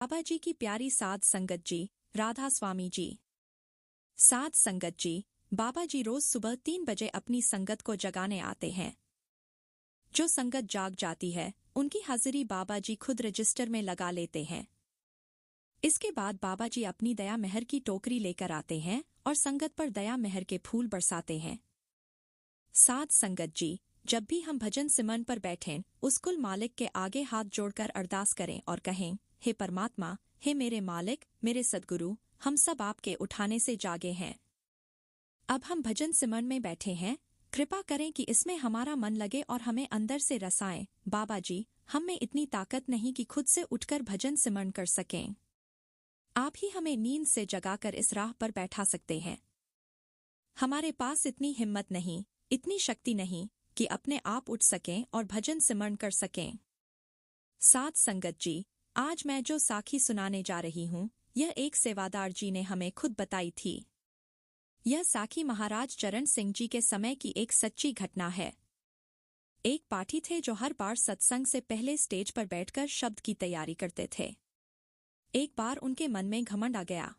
बाबा जी की प्यारी साध संगत जी, राधा स्वामी जी। साध संगत जी, बाबा जी रोज सुबह 3 बजे अपनी संगत को जगाने आते हैं। जो संगत जाग जाती है उनकी हाजिरी बाबा जी खुद रजिस्टर में लगा लेते हैं। इसके बाद बाबा जी अपनी दया मेहर की टोकरी लेकर आते हैं और संगत पर दया मेहर के फूल बरसाते हैं। साध संगत जी, जब भी हम भजन सिमरन पर बैठें, उस कुल मालिक के आगे हाथ जोड़कर अरदास करें और कहें, हे परमात्मा, हे मेरे मालिक, मेरे सद्गुरु, हम सब आपके उठाने से जागे हैं। अब हम भजन सिमरन में बैठे हैं, कृपा करें कि इसमें हमारा मन लगे और हमें अंदर से रसाएं। बाबा जी, हम में इतनी ताकत नहीं कि खुद से उठकर भजन सिमरन कर सकें। आप ही हमें नींद से जगाकर इस राह पर बैठा सकते हैं। हमारे पास इतनी हिम्मत नहीं, इतनी शक्ति नहीं कि अपने आप उठ सकें और भजन सिमरन कर सकें। साध संगत जी, आज मैं जो साखी सुनाने जा रही हूँ, यह एक सेवादार जी ने हमें खुद बताई थी। यह साखी महाराज चरण सिंह जी के समय की एक सच्ची घटना है। एक पाठी थे जो हर बार सत्संग से पहले स्टेज पर बैठकर शब्द की तैयारी करते थे। एक बार उनके मन में घमंड आ गया।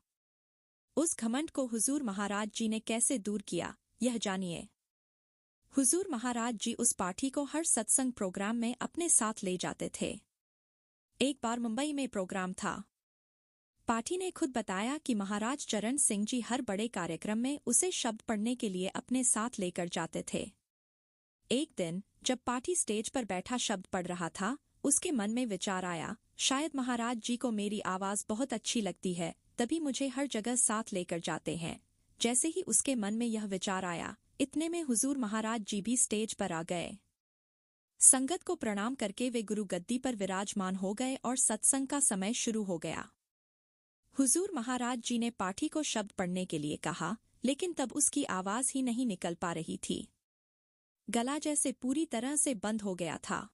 उस घमंड को हुजूर महाराज जी ने कैसे दूर किया, यह जानिए। हुजूर महाराज जी उस पाठी को हर सत्संग प्रोग्राम में अपने साथ ले जाते थे। एक बार मुंबई में प्रोग्राम था। पाठी ने खुद बताया कि महाराज चरण सिंह जी हर बड़े कार्यक्रम में उसे शब्द पढ़ने के लिए अपने साथ लेकर जाते थे। एक दिन जब पाठी स्टेज पर बैठा शब्द पढ़ रहा था, उसके मन में विचार आया, शायद महाराज जी को मेरी आवाज बहुत अच्छी लगती है, तभी मुझे हर जगह साथ लेकर जाते हैं। जैसे ही उसके मन में यह विचार आया, इतने में हुजूर महाराज जी भी स्टेज पर आ गए। संगत को प्रणाम करके वे गुरु गद्दी पर विराजमान हो गए और सत्संग का समय शुरू हो गया। हुजूर महाराज जी ने पाठी को शब्द पढ़ने के लिए कहा, लेकिन तब उसकी आवाज ही नहीं निकल पा रही थी। गला जैसे पूरी तरह से बंद हो गया था।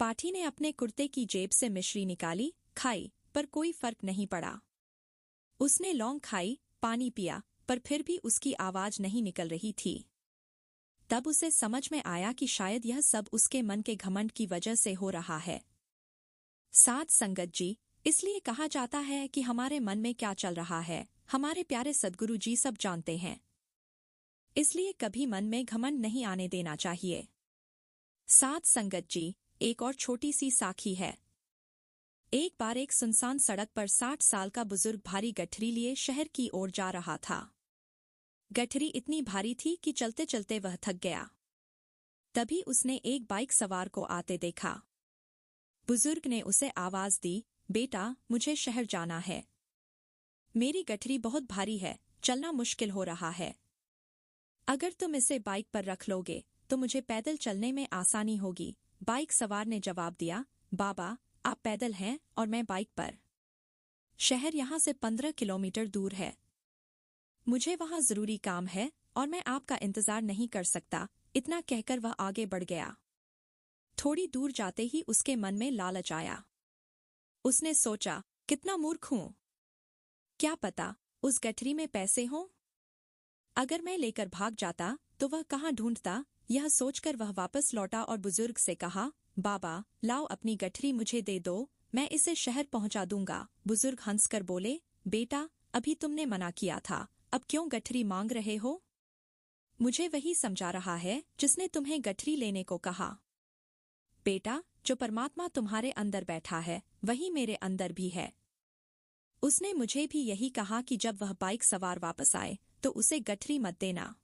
पाठी ने अपने कुर्ते की जेब से मिश्री निकाली, खाई, पर कोई फर्क नहीं पड़ा। उसने लौंग खाई, पानी पिया, पर फिर भी उसकी आवाज नहीं निकल रही थी। तब उसे समझ में आया कि शायद यह सब उसके मन के घमंड की वजह से हो रहा है। साध संगत जी, इसलिए कहा जाता है कि हमारे मन में क्या चल रहा है, हमारे प्यारे सद्गुरु जी सब जानते हैं। इसलिए कभी मन में घमंड नहीं आने देना चाहिए। साध संगत जी, एक और छोटी सी साखी है। एक बार एक सुनसान सड़क पर 60 साल का बुजुर्ग भारी गठरी लिए शहर की ओर जा रहा था। गठरी इतनी भारी थी कि चलते चलते वह थक गया। तभी उसने एक बाइक सवार को आते देखा। बुजुर्ग ने उसे आवाज दी, बेटा, मुझे शहर जाना है। मेरी गठरी बहुत भारी है, चलना मुश्किल हो रहा है। अगर तुम इसे बाइक पर रख लोगे तो मुझे पैदल चलने में आसानी होगी। बाइक सवार ने जवाब दिया, बाबा, आप पैदल हैं और मैं बाइक पर। शहर यहाँ से 15 किलोमीटर दूर है। मुझे वहाँ जरूरी काम है और मैं आपका इंतजार नहीं कर सकता। इतना कहकर वह आगे बढ़ गया। थोड़ी दूर जाते ही उसके मन में लालच आया। उसने सोचा, कितना मूर्ख हूँ, क्या पता उस गठरी में पैसे हों। अगर मैं लेकर भाग जाता तो वह कहाँ ढूंढता। यह सोचकर वह वापस लौटा और बुजुर्ग से कहा, बाबा, लाओ अपनी गठरी मुझे दे दो, मैं इसे शहर पहुंचा दूंगा। बुजुर्ग हंसकर बोले, बेटा, अभी तुमने मना किया था, अब क्यों गठरी मांग रहे हो? मुझे वही समझा रहा है जिसने तुम्हें गठरी लेने को कहा। बेटा, जो परमात्मा तुम्हारे अंदर बैठा है वही मेरे अंदर भी है। उसने मुझे भी यही कहा कि जब वह बाइक सवार वापस आए तो उसे गठरी मत देना।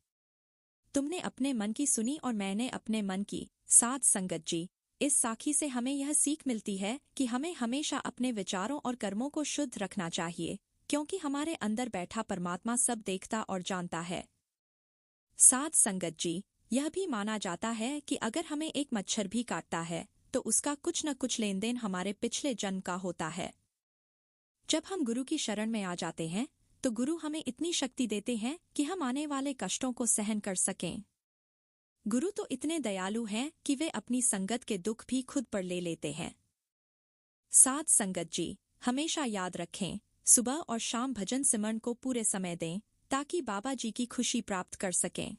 तुमने अपने मन की सुनी और मैंने अपने मन की। साध संगत जी, इस साखी से हमें यह सीख मिलती है कि हमें हमेशा अपने विचारों और कर्मों को शुद्ध रखना चाहिए, क्योंकि हमारे अंदर बैठा परमात्मा सब देखता और जानता है। साध संगत जी, यह भी माना जाता है कि अगर हमें एक मच्छर भी काटता है तो उसका कुछ न कुछ लेन देन हमारे पिछले जन्म का होता है। जब हम गुरु की शरण में आ जाते हैं तो गुरु हमें इतनी शक्ति देते हैं कि हम आने वाले कष्टों को सहन कर सकें। गुरु तो इतने दयालु हैं कि वे अपनी संगत के दुख भी खुद पर ले लेते हैं। साध संगत जी, हमेशा याद रखें, सुबह और शाम भजन सिमरन को पूरे समय दें ताकि बाबा जी की खुशी प्राप्त कर सकें।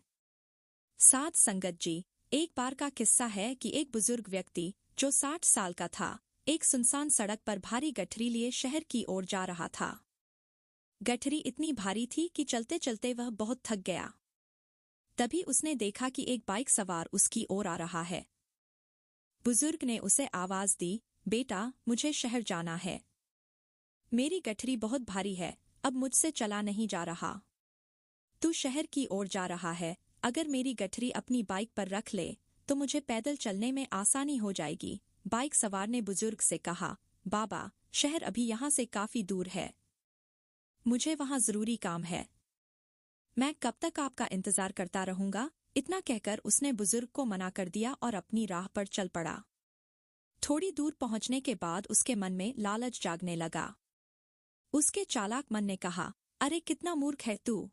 साध संगत जी, एक बार का किस्सा है कि एक बुजुर्ग व्यक्ति जो 60 साल का था, एक सुनसान सड़क पर भारी गठरी लिए शहर की ओर जा रहा था। गठरी इतनी भारी थी कि चलते चलते वह बहुत थक गया। तभी उसने देखा कि एक बाइक सवार उसकी ओर आ रहा है। बुजुर्ग ने उसे आवाज दी, बेटा, मुझे शहर जाना है। मेरी गठरी बहुत भारी है, अब मुझसे चला नहीं जा रहा। तू शहर की ओर जा रहा है, अगर मेरी गठरी अपनी बाइक पर रख ले तो मुझे पैदल चलने में आसानी हो जाएगी। बाइक सवार ने बुजुर्ग से कहा, बाबा, शहर अभी यहाँ से काफी दूर है। मुझे वहाँ जरूरी काम है। मैं कब तक आपका इंतजार करता रहूंगा? इतना कहकर उसने बुजुर्ग को मना कर दिया और अपनी राह पर चल पड़ा। थोड़ी दूर पहुंचने के बाद उसके मन में लालच जागने लगा। उसके चालाक मन ने कहा, अरे कितना मूर्ख है तू।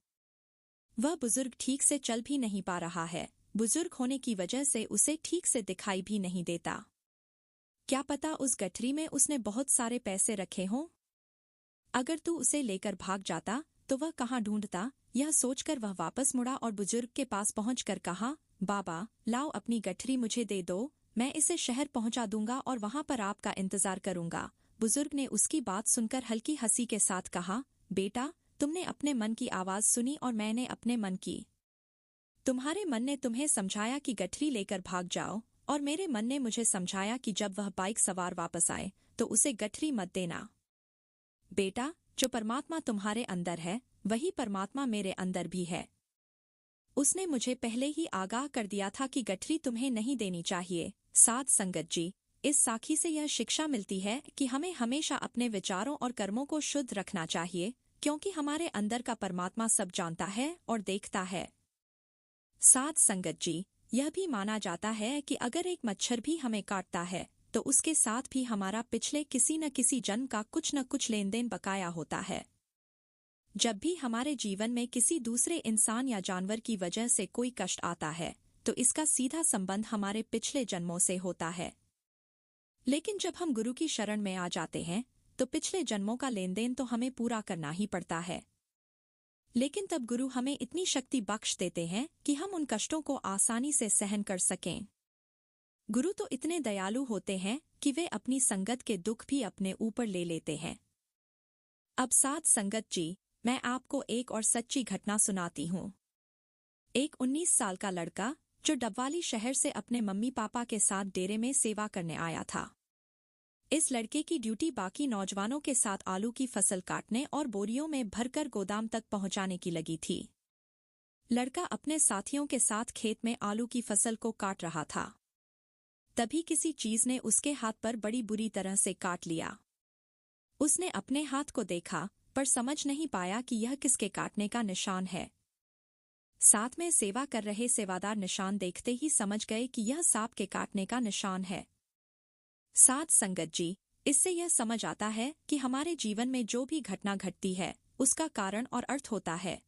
वह बुजुर्ग ठीक से चल भी नहीं पा रहा है। बुजुर्ग होने की वजह से उसे ठीक से दिखाई भी नहीं देता। क्या पता उस गठरी में उसने बहुत सारे पैसे रखे हों। अगर तू उसे लेकर भाग जाता तो वह कहाँ ढूंढता। यह सोचकर वह वापस मुड़ा और बुजुर्ग के पास पहुंचकर कहा, बाबा, लाओ अपनी गठरी मुझे दे दो, मैं इसे शहर पहुंचा दूंगा और वहां पर आपका इंतजार करूंगा। बुजुर्ग ने उसकी बात सुनकर हल्की हंसी के साथ कहा, बेटा, तुमने अपने मन की आवाज सुनी और मैंने अपने मन की। तुम्हारे मन ने तुम्हें समझाया कि गठरी लेकर भाग जाओ और मेरे मन ने मुझे समझाया कि जब वह बाइक सवार वापस आए तो उसे गठरी मत देना। बेटा, जो परमात्मा तुम्हारे अंदर है वही परमात्मा मेरे अंदर भी है। उसने मुझे पहले ही आगाह कर दिया था कि गठरी तुम्हें नहीं देनी चाहिए। साध संगत जी, इस साखी से यह शिक्षा मिलती है कि हमें हमेशा अपने विचारों और कर्मों को शुद्ध रखना चाहिए, क्योंकि हमारे अंदर का परमात्मा सब जानता है और देखता है। साध संगत जी, यह भी माना जाता है कि अगर एक मच्छर भी हमें काटता है तो उसके साथ भी हमारा पिछले किसी न किसी जन्म का कुछ न कुछ लेन देन बकाया होता है। जब भी हमारे जीवन में किसी दूसरे इंसान या जानवर की वजह से कोई कष्ट आता है तो इसका सीधा संबंध हमारे पिछले जन्मों से होता है। लेकिन जब हम गुरु की शरण में आ जाते हैं तो पिछले जन्मों का लेन देन तो हमें पूरा करना ही पड़ता है। लेकिन तब गुरु हमें इतनी शक्ति बख्श देते हैं कि हम उन कष्टों को आसानी से सहन कर सकें। गुरु तो इतने दयालु होते हैं कि वे अपनी संगत के दुख भी अपने ऊपर ले लेते हैं। अब साध संगत जी, मैं आपको एक और सच्ची घटना सुनाती हूँ। एक 19 साल का लड़का जो डबवाली शहर से अपने मम्मी पापा के साथ डेरे में सेवा करने आया था। इस लड़के की ड्यूटी बाकी नौजवानों के साथ आलू की फसल काटने और बोरियों में भरकर गोदाम तक पहुंचाने की लगी थी। लड़का अपने साथियों के साथ खेत में आलू की फसल को काट रहा था। तभी किसी चीज ने उसके हाथ पर बड़ी बुरी तरह से काट लिया। उसने अपने हाथ को देखा पर समझ नहीं पाया कि यह किसके काटने का निशान है। साथ में सेवा कर रहे सेवादार निशान देखते ही समझ गए कि यह सांप के काटने का निशान है। साध संगत जी, इससे यह समझ आता है कि हमारे जीवन में जो भी घटना घटती है उसका कारण और अर्थ होता है।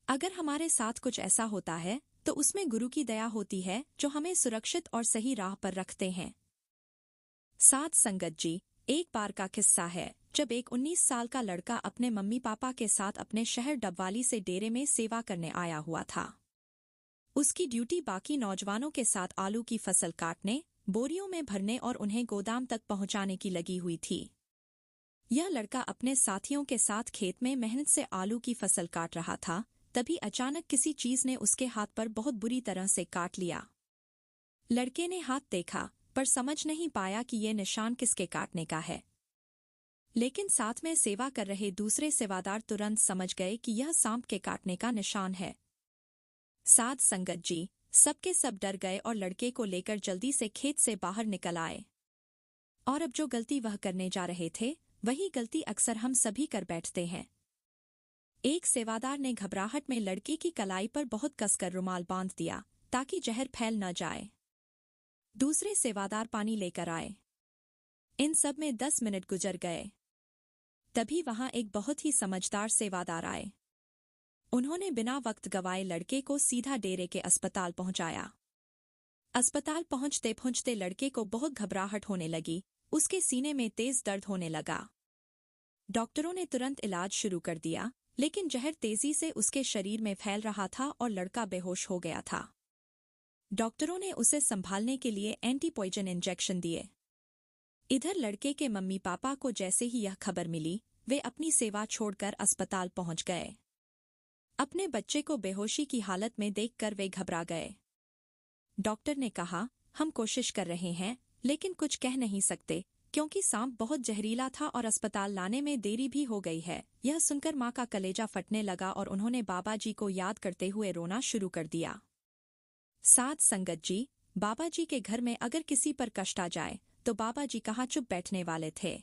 अगर हमारे साथ कुछ ऐसा होता है तो उसमें गुरु की दया होती है जो हमें सुरक्षित और सही राह पर रखते हैं। साध संगत जी, एक बार का किस्सा है जब एक 19 साल का लड़का अपने मम्मी पापा के साथ अपने शहर डबवाली से डेरे में सेवा करने आया हुआ था। उसकी ड्यूटी बाकी नौजवानों के साथ आलू की फसल काटने, बोरियों में भरने और उन्हें गोदाम तक पहुंचाने की लगी हुई थी। यह लड़का अपने साथियों के साथ खेत में मेहनत से आलू की फसल काट रहा था, तभी अचानक किसी चीज ने उसके हाथ पर बहुत बुरी तरह से काट लिया। लड़के ने हाथ देखा पर समझ नहीं पाया कि ये निशान किसके काटने का है। लेकिन साथ में सेवा कर रहे दूसरे सेवादार तुरंत समझ गए कि यह सांप के काटने का निशान है। साध संगत जी, सबके सब डर गए और लड़के को लेकर जल्दी से खेत से बाहर निकल आए। और अब जो गलती वह करने जा रहे थे वही गलती अक्सर हम सभी कर बैठते हैं। एक सेवादार ने घबराहट में लड़के की कलाई पर बहुत कसकर रुमाल बांध दिया ताकि जहर फैल न जाए। दूसरे सेवादार पानी लेकर आए। इन सब में 10 मिनट गुजर गए। तभी वहां एक बहुत ही समझदार सेवादार आए। उन्होंने बिना वक्त गवाए लड़के को सीधा डेरे के अस्पताल पहुंचाया। अस्पताल पहुंचते पहुंचते लड़के को बहुत घबराहट होने लगी, उसके सीने में तेज दर्द होने लगा। डॉक्टरों ने तुरंत इलाज शुरू कर दिया, लेकिन जहर तेजी से उसके शरीर में फैल रहा था और लड़का बेहोश हो गया था। डॉक्टरों ने उसे संभालने के लिए एंटी पॉइजन इंजेक्शन दिए। इधर लड़के के मम्मी पापा को जैसे ही यह खबर मिली, वे अपनी सेवा छोड़कर अस्पताल पहुंच गए। अपने बच्चे को बेहोशी की हालत में देखकर वे घबरा गए। डॉक्टर ने कहा, हम कोशिश कर रहे हैं, लेकिन कुछ कह नहीं सकते, क्योंकि सांप बहुत जहरीला था और अस्पताल लाने में देरी भी हो गई है। यह सुनकर माँ का कलेजा फटने लगा और उन्होंने बाबा जी को याद करते हुए रोना शुरू कर दिया। साध संगत जी, बाबा जी के घर में अगर किसी पर कष्ट आ जाए तो बाबा जी कहाँ चुप बैठने वाले थे।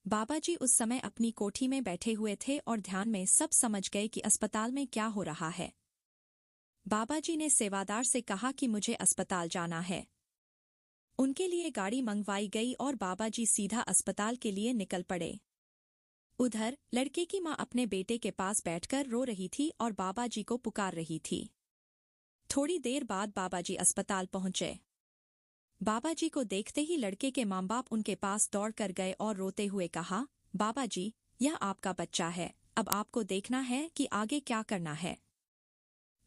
बाबा जी उस समय अपनी कोठी में बैठे हुए थे और ध्यान में सब समझ गए कि अस्पताल में क्या हो रहा है। बाबा जी ने सेवादार से कहा कि मुझे अस्पताल जाना है। उनके लिए गाड़ी मंगवाई गई और बाबा जी सीधा अस्पताल के लिए निकल पड़े। उधर लड़के की माँ अपने बेटे के पास बैठकर रो रही थी और बाबा जी को पुकार रही थी। थोड़ी देर बाद बाबा जी अस्पताल पहुंचे। बाबा जी को देखते ही लड़के के माँ बाप उनके पास दौड़ कर गए और रोते हुए कहा, बाबा जी, यह आपका बच्चा है, अब आपको देखना है कि आगे क्या करना है।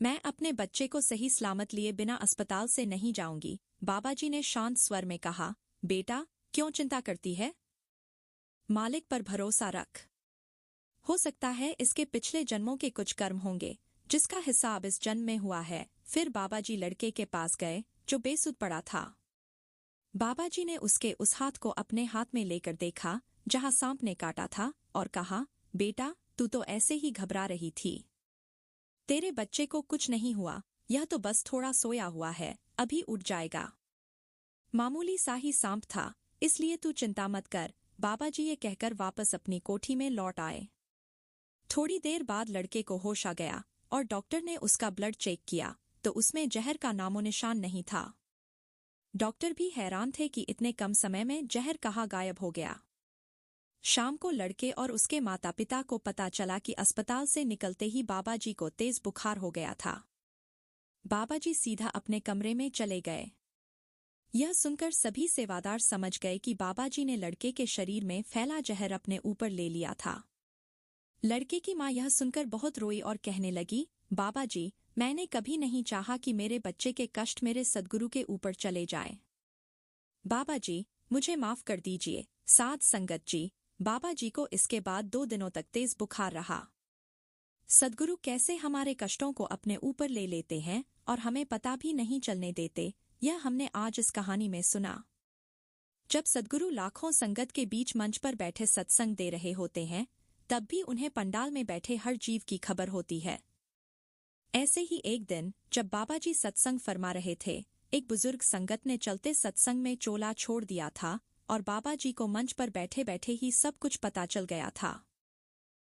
मैं अपने बच्चे को सही सलामत लिए बिना अस्पताल से नहीं जाऊंगी। बाबा जी ने शांत स्वर में कहा, बेटा, क्यों चिंता करती है? मालिक पर भरोसा रख। हो सकता है इसके पिछले जन्मों के कुछ कर्म होंगे, जिसका हिसाब इस जन्म में हुआ है। फिर बाबा जी लड़के के पास गए, जो बेसुध पड़ा था। बाबा जी ने उसके उस हाथ को अपने हाथ में लेकर देखा जहां सांप ने काटा था और कहा, बेटा, तू तो ऐसे ही घबरा रही थी। तेरे बच्चे को कुछ नहीं हुआ, यह तो बस थोड़ा सोया हुआ है, अभी उठ जाएगा। मामूली सा ही सांप था, इसलिए तू चिंता मत कर। बाबा जी ये कहकर वापस अपनी कोठी में लौट आए। थोड़ी देर बाद लड़के को होश आ गया और डॉक्टर ने उसका ब्लड चेक किया तो उसमें जहर का नामो निशान नहीं था। डॉक्टर भी हैरान थे कि इतने कम समय में जहर कहाँ गायब हो गया। शाम को लड़के और उसके माता पिता को पता चला कि अस्पताल से निकलते ही बाबा जी को तेज बुखार हो गया था। बाबा जी सीधा अपने कमरे में चले गए। यह सुनकर सभी सेवादार समझ गए कि बाबा जी ने लड़के के शरीर में फैला जहर अपने ऊपर ले लिया था। लड़के की माँ यह सुनकर बहुत रोई और कहने लगी, बाबा जी, मैंने कभी नहीं चाहा कि मेरे बच्चे के कष्ट मेरे सद्गुरु के ऊपर चले जाएं। बाबा जी, मुझे माफ कर दीजिए। साध संगत जी, बाबा जी को इसके बाद 2 दिनों तक तेज बुखार रहा। सद्गुरु कैसे हमारे कष्टों को अपने ऊपर ले लेते हैं और हमें पता भी नहीं चलने देते, यह हमने आज इस कहानी में सुना। जब सद्गुरु लाखों संगत के बीच मंच पर बैठे सत्संग दे रहे होते हैं, तब भी उन्हें पंडाल में बैठे हर जीव की खबर होती है। ऐसे ही एक दिन जब बाबा जी सत्संग फरमा रहे थे, एक बुजुर्ग संगत ने चलते सत्संग में चोला छोड़ दिया था और बाबा जी को मंच पर बैठे बैठे ही सब कुछ पता चल गया था।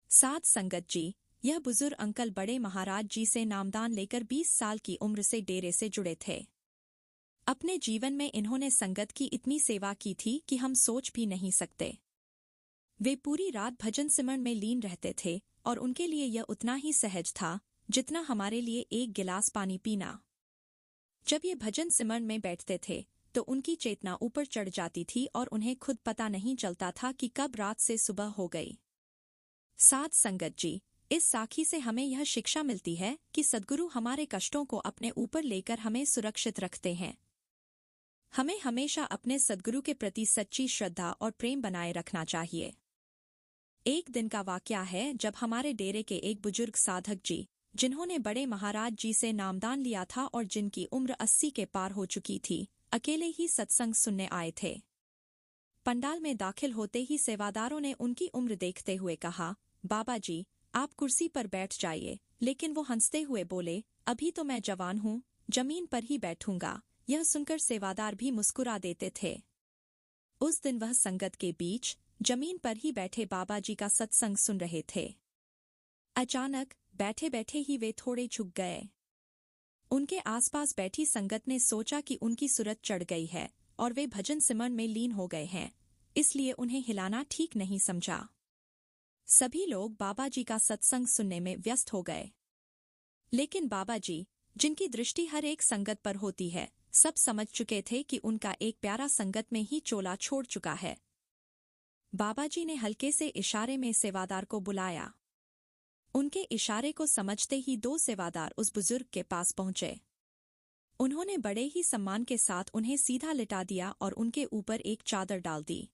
साध संगत जी, यह बुजुर्ग अंकल बड़े महाराज जी से नामदान लेकर 20 साल की उम्र से डेरे से जुड़े थे। अपने जीवन में इन्होंने संगत की इतनी सेवा की थी कि हम सोच भी नहीं सकते। वे पूरी रात भजन सिमरन में लीन रहते थे और उनके लिए यह उतना ही सहज था जितना हमारे लिए एक गिलास पानी पीना। जब ये भजन सिमरन में बैठते थे तो उनकी चेतना ऊपर चढ़ जाती थी और उन्हें खुद पता नहीं चलता था कि कब रात से सुबह हो गई। साध संगत जी, इस साखी से हमें यह शिक्षा मिलती है कि सद्गुरु हमारे कष्टों को अपने ऊपर लेकर हमें सुरक्षित रखते हैं। हमें हमेशा अपने सद्गुरु के प्रति सच्ची श्रद्धा और प्रेम बनाए रखना चाहिए। एक दिन का वाकया है जब हमारे डेरे के एक बुजुर्ग साधक जी, जिन्होंने बड़े महाराज जी से नामदान लिया था और जिनकी उम्र 80 के पार हो चुकी थी, अकेले ही सत्संग सुनने आए थे। पंडाल में दाखिल होते ही सेवादारों ने उनकी उम्र देखते हुए कहा, बाबा जी, आप कुर्सी पर बैठ जाइए। लेकिन वो हंसते हुए बोले, अभी तो मैं जवान हूँ, जमीन पर ही बैठूंगा। यह सुनकर सेवादार भी मुस्कुरा देते थे। उस दिन वह संगत के बीच जमीन पर ही बैठे बाबा जी का सत्संग सुन रहे थे। अचानक बैठे बैठे ही वे थोड़े झुक गए। उनके आसपास बैठी संगत ने सोचा कि उनकी सूरत चढ़ गई है और वे भजन सिमरन में लीन हो गए हैं, इसलिए उन्हें हिलाना ठीक नहीं समझा। सभी लोग बाबा जी का सत्संग सुनने में व्यस्त हो गए। लेकिन बाबा जी, जिनकी दृष्टि हर एक संगत पर होती है, सब समझ चुके थे कि उनका एक प्यारा संगत में ही चोला छोड़ चुका है। बाबा जी ने हल्के से इशारे में सेवादार को बुलाया। उनके इशारे को समझते ही 2 सेवादार उस बुजुर्ग के पास पहुंचे। उन्होंने बड़े ही सम्मान के साथ उन्हें सीधा लिटा दिया और उनके ऊपर एक चादर डाल दी।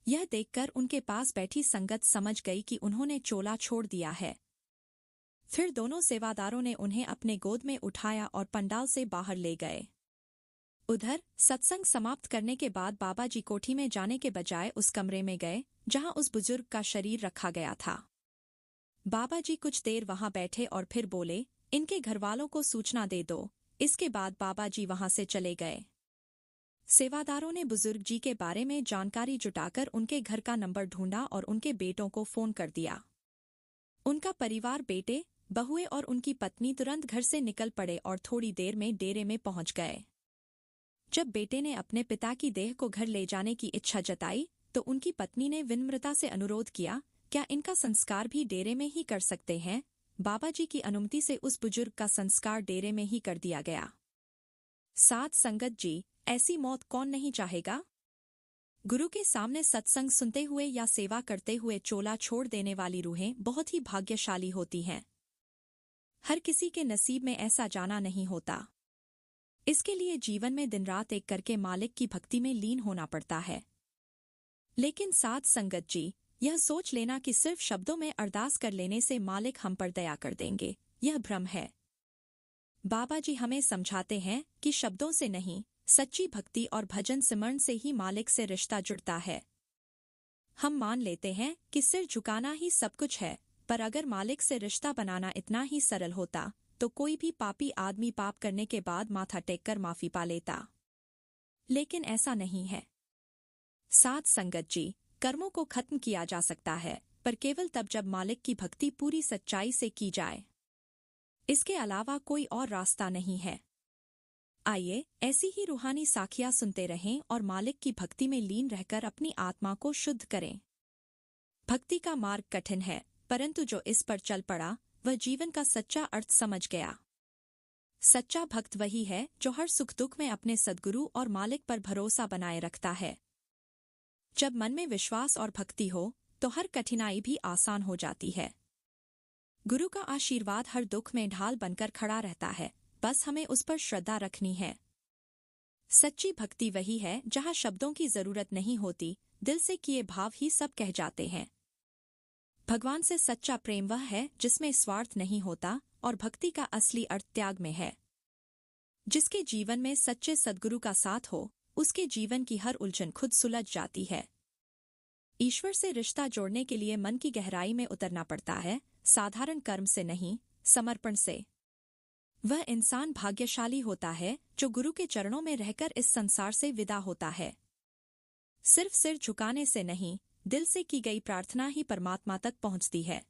यह देखकर उनके पास बैठी संगत समझ गई कि उन्होंने चोला छोड़ दिया है। फिर दोनों सेवादारों ने उन्हें अपने गोद में उठाया और पंडाल से बाहर ले गए। उधर सत्संग समाप्त करने के बाद बाबा जी कोठी में जाने के बजाय उस कमरे में गए जहां उस बुजुर्ग का शरीर रखा गया था। बाबा जी कुछ देर वहां बैठे और फिर बोले, इनके घरवालों को सूचना दे दो। इसके बाद बाबा जी वहां से चले गए। सेवादारों ने बुजुर्ग जी के बारे में जानकारी जुटाकर उनके घर का नंबर ढूंढा और उनके बेटों को फोन कर दिया। उनका परिवार, बेटे, बहुएं और उनकी पत्नी तुरंत घर से निकल पड़े और थोड़ी देर में डेरे में पहुंच गए। जब बेटे ने अपने पिता की देह को घर ले जाने की इच्छा जताई तो उनकी पत्नी ने विनम्रता से अनुरोध किया, क्या इनका संस्कार भी डेरे में ही कर सकते हैं? बाबा जी की अनुमति से उस बुजुर्ग का संस्कार डेरे में ही कर दिया गया। साध संगत जी, ऐसी मौत कौन नहीं चाहेगा? गुरु के सामने सत्संग सुनते हुए या सेवा करते हुए चोला छोड़ देने वाली रूहें बहुत ही भाग्यशाली होती हैं। हर किसी के नसीब में ऐसा जाना नहीं होता। इसके लिए जीवन में दिन रात एक करके मालिक की भक्ति में लीन होना पड़ता है। लेकिन साध संगत जी, यह सोच लेना कि सिर्फ शब्दों में अरदास कर लेने से मालिक हम पर दया कर देंगे, यह भ्रम है। बाबा जी हमें समझाते हैं कि शब्दों से नहीं, सच्ची भक्ति और भजन सिमरन से ही मालिक से रिश्ता जुड़ता है। हम मान लेते हैं कि सिर झुकाना ही सब कुछ है, पर अगर मालिक से रिश्ता बनाना इतना ही सरल होता तो कोई भी पापी आदमी पाप करने के बाद माथा टेककर माफी पा लेता। लेकिन ऐसा नहीं है। साध संगत जी, कर्मों को खत्म किया जा सकता है, पर केवल तब जब मालिक की भक्ति पूरी सच्चाई से की जाए। इसके अलावा कोई और रास्ता नहीं है। आइए ऐसी ही रूहानी साखियां सुनते रहें और मालिक की भक्ति में लीन रहकर अपनी आत्मा को शुद्ध करें। भक्ति का मार्ग कठिन है, परंतु जो इस पर चल पड़ा वह जीवन का सच्चा अर्थ समझ गया। सच्चा भक्त वही है जो हर सुख दुख में अपने सद्गुरु और मालिक पर भरोसा बनाए रखता है। जब मन में विश्वास और भक्ति हो तो हर कठिनाई भी आसान हो जाती है। गुरु का आशीर्वाद हर दुख में ढाल बनकर खड़ा रहता है, बस हमें उस पर श्रद्धा रखनी है। सच्ची भक्ति वही है जहाँ शब्दों की जरूरत नहीं होती, दिल से किए भाव ही सब कह जाते हैं। भगवान से सच्चा प्रेम वह है जिसमें स्वार्थ नहीं होता और भक्ति का असली अर्थ त्याग में है। जिसके जीवन में सच्चे सद्गुरु का साथ हो, उसके जीवन की हर उलझन खुद सुलझ जाती है। ईश्वर से रिश्ता जोड़ने के लिए मन की गहराई में उतरना पड़ता है, साधारण कर्म से नहीं, समर्पण से। वह इंसान भाग्यशाली होता है जो गुरु के चरणों में रहकर इस संसार से विदा होता है। सिर्फ सिर झुकाने से नहीं, दिल से की गई प्रार्थना ही परमात्मा तक पहुंचती है।